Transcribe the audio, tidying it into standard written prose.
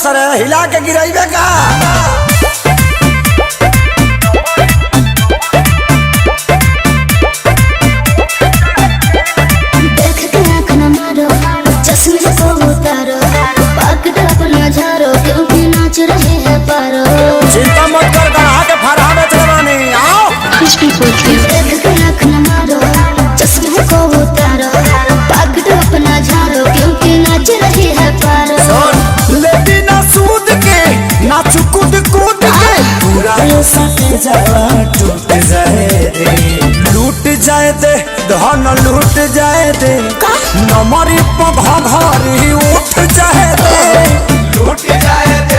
सर हिला के गिराइबे का चिंता मत कर गढ़ा के फरहा में चलवानी आओ कुछ भी बोलते लेती ना सूद के ना चुकुद कूद के पूरा सट जावा टूट जाए दे लूट जाए दे धन लूट जाए दे नमरी पघरी उठ जाए दे लूट जाए दे